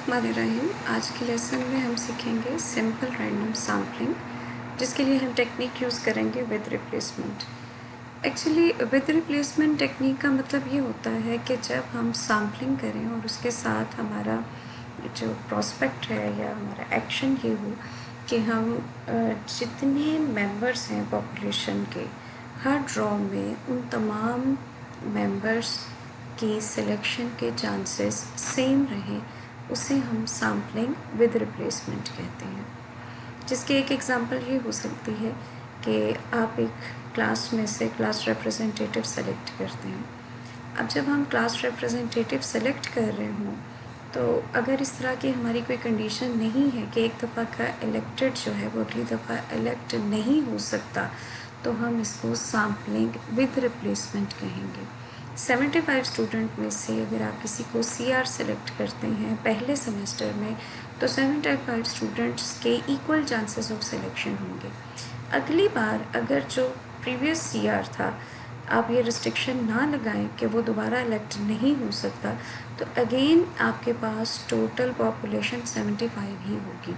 बिस्मिल्लाहिर्रहमानिर्रहीम। आज के लेसन में हम सीखेंगे सिंपल रैंडम सैम्पलिंग, जिसके लिए हम टेक्निक यूज़ करेंगे with replacement. Actually with replacement technique का मतलब ये होता है कि जब हम सैम्पलिंग करें और उसके साथ हमारा जो प्रॉस्पेक्ट है या हमारा एक्शन ये हो कि हम जितने मेंबर्स हैं पॉपुलेशन के, हर ड्रॉ में उन तमाम मेंबर्स की सिलेक्शन के चांसेस सेम रहें, उसे हम सैम्पलिंग विद रिप्लेसमेंट कहते हैं। जिसकी एक एग्ज़ाम्पल ये हो सकती है कि आप एक क्लास में से क्लास रिप्रेजेंटेटिव सेलेक्ट करते हैं। अब जब हम क्लास रिप्रेजेंटेटिव सेलेक्ट कर रहे हों, तो अगर इस तरह की हमारी कोई कंडीशन नहीं है कि एक दफ़ा का इलेक्टेड जो है वो अगली दफ़ा इलेक्ट नहीं हो सकता, तो हम इसको सैम्पलिंग विद रिप्लेसमेंट कहेंगे। 75 स्टूडेंट में से अगर आप किसी को CR सेलेक्ट करते हैं पहले सेमेस्टर में, तो 75 स्टूडेंट्स के इक्वल चांसेस ऑफ सिलेक्शन होंगे। अगली बार अगर जो प्रीवियस CR था, आप ये रिस्ट्रिक्शन ना लगाएं कि वो दोबारा इलेक्ट नहीं हो सकता, तो अगेन आपके पास टोटल पॉपुलेशन 75 ही होगी।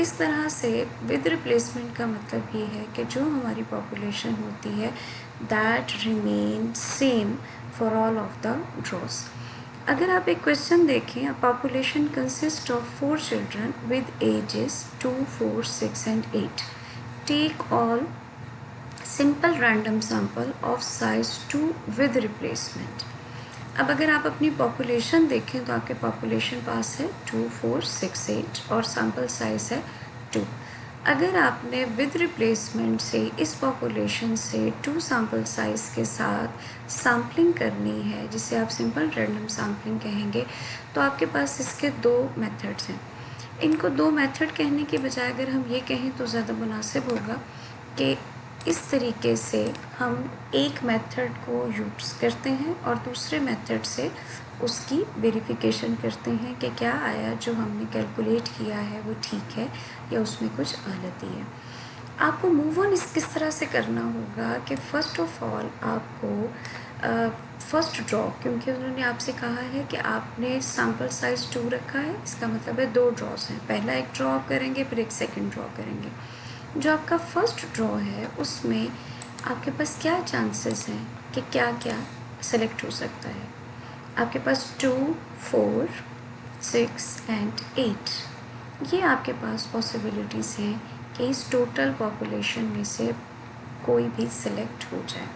इस तरह से विद रिप्लेसमेंट का मतलब ये है कि जो हमारी पॉपुलेशन होती है that remain same for all of the draws. अगर आप एक क्वेश्चन देखें, a population consist of 4 children with ages 2, 4, 6 and 8। Take all simple random sample of size 2 with replacement. अब अगर आप अपनी पॉपुलेशन देखें तो आपके पॉपुलेशन पास है 2, 4, 6, 8 और सैम्पल साइज़ है 2। अगर आपने विद रिप्लेसमेंट से इस पॉपुलेशन से 2 सैम्पल साइज़ के साथ सैम्पलिंग करनी है, जिसे आप सिंपल रैंडम सैम्पलिंग कहेंगे, तो आपके पास इसके 2 मेथड्स हैं। इनको 2 मेथड कहने के बजाय अगर हम ये कहें तो ज़्यादा मुनासिब होगा कि इस तरीके से हम एक मेथड को यूज़ करते हैं और दूसरे मेथड से उसकी वेरिफिकेशन करते हैं कि क्या आया, जो हमने कैलकुलेट किया है वो ठीक है या उसमें कुछ गलती है। आपको मूव ऑन किस तरह से करना होगा कि फ़र्स्ट ऑफ ऑल आपको फ़र्स्ट ड्रॉ, क्योंकि उन्होंने आपसे कहा है कि आपने सैम्पल साइज़ 2 रखा है, इसका मतलब है 2 ड्रॉज हैं। पहला एक ड्रॉ करेंगे, फिर एक सेकंड ड्रॉ करेंगे। जो आपका फ़र्स्ट ड्रॉ है उसमें आपके पास क्या चांसेस हैं कि क्या क्या सेलेक्ट हो सकता है। आपके पास 2, 4, 6 एंड 8, ये आपके पास पॉसिबिलिटीज़ हैं कि इस टोटल पॉपुलेशन में से कोई भी सिलेक्ट हो जाए।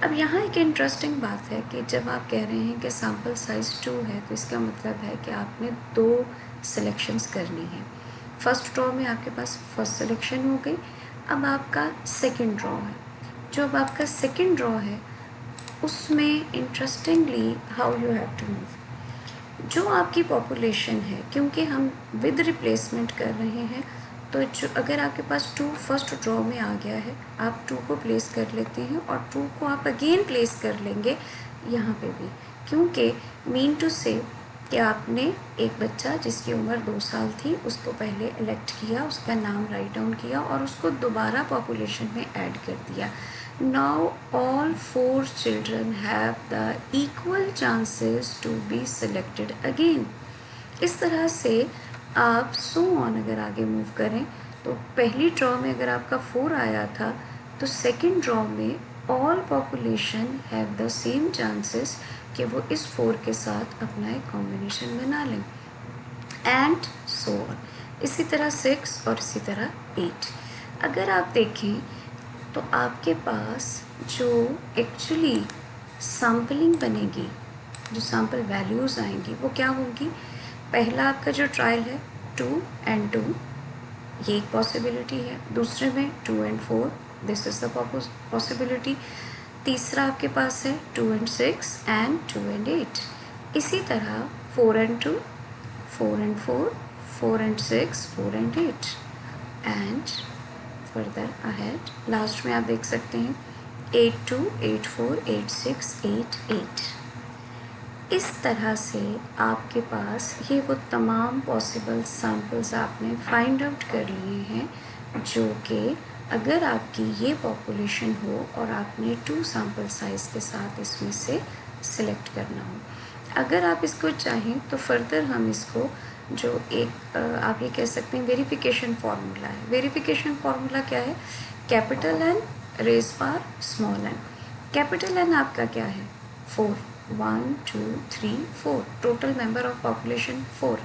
अब यहाँ एक इंटरेस्टिंग बात है कि जब आप कह रहे हैं कि सैम्पल साइज़ 2 है, तो इसका मतलब है कि आपने 2 सिलेक्शंस करनी है। फर्स्ट ड्रॉ में आपके पास फर्स्ट सिलेक्शन हो गई। अब आपका सेकंड ड्रॉ है। जो अब आपका सेकंड ड्रॉ है उसमें interestingly how you have to move, जो आपकी पॉपुलेशन है, क्योंकि हम विद रिप्लेसमेंट कर रहे हैं, तो जो अगर आपके पास 2 फर्स्ट ड्रॉ में आ गया है, आप 2 को प्लेस कर लेते हैं और 2 को आप अगेन प्लेस कर लेंगे यहाँ पे भी, क्योंकि मीन टू से कि आपने एक बच्चा जिसकी उम्र 2 साल थी उसको पहले इलेक्ट किया, उसका नाम राइट डाउन किया और उसको दोबारा पॉपुलेशन में ऐड कर दिया। Now all 4 children have the equal chances to be selected again. इस तरह से आप सो ऑन अगर आगे मूव करें, तो पहली ड्रॉ में अगर आपका 4 आया था, तो सेकंड ड्रॉ में all population have the same chances कि वो इस 4 के साथ अपना एक कॉम्बिनेशन बना लें, एंड सो ऑन। इसी तरह 6 और इसी तरह 8। अगर आप देखें तो आपके पास जो एक्चुअली सैम्पलिंग बनेगी, जो सैम्पल वैल्यूज़ आएंगी, वो क्या होंगी। पहला आपका जो ट्रायल है 2 एंड 2, ये एक पॉसिबिलिटी है। दूसरे में 2 and 4, this is the possibility. तीसरा आपके पास है 2 एंड 6 एंड 2 एंड 8। इसी तरह 4 and 2, 4 and 4, 4 and 6, 4 and 8 and further ahead last में आप देख सकते हैं 8, 2, 8, 4, 8, 6, 8, 8। इस तरह से आपके पास ये वो तमाम पॉसिबल सैम्पल्स आपने फाइंड आउट कर लिए हैं, जो कि अगर आपकी ये पॉपुलेशन हो और आपने 2 सैम्पल साइज़ के साथ इसमें से सिलेक्ट करना हो। अगर आप इसको चाहें तो फर्दर हम इसको जो एक आप ये कह सकते हैं वेरिफिकेशन फार्मूला है। वेरिफिकेशन फार्मूला क्या है? Capital N raise power small N. Capital N आपका क्या है? 4, 1 2 3 4, total member of population 4,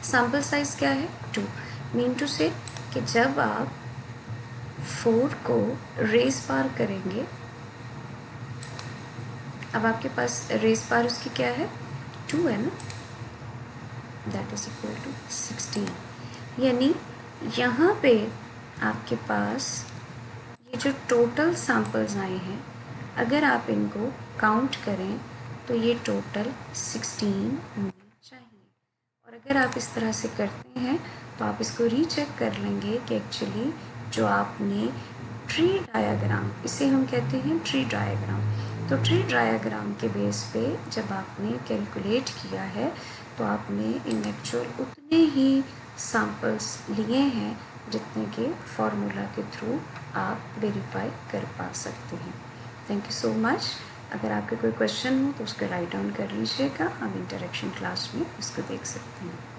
sample size क्या है? 2। मीन टू से कि जब आप 4 को रेज पावर करेंगे, अब आपके पास रेज पावर उसकी क्या है? 2 है ना, दैट इज इक्वल टू 16। यानी यहाँ पे आपके पास ये जो टोटल सैम्पल्स आए हैं, अगर आप इनको काउंट करें तो ये टोटल 16 होने चाहिए। और अगर आप इस तरह से करते हैं तो आप इसको रीचेक कर लेंगे कि एक्चुअली जो आपने ट्री डायाग्राम, इसे हम कहते हैं ट्री डायाग्राम, तो ट्री डायाग्राम के बेस पे जब आपने कैलकुलेट किया है तो आपने इन एक्चुअल उतने ही सैम्पल्स लिए हैं जितने के फार्मूला के थ्रू आप वेरीफाई कर पा सकते हैं। Thank you so much. अगर आपके कोई क्वेश्चन हो तो उसको राइट डाउन कर लीजिएगा, हम इंटरेक्शन क्लास में उसको देख सकते हैं।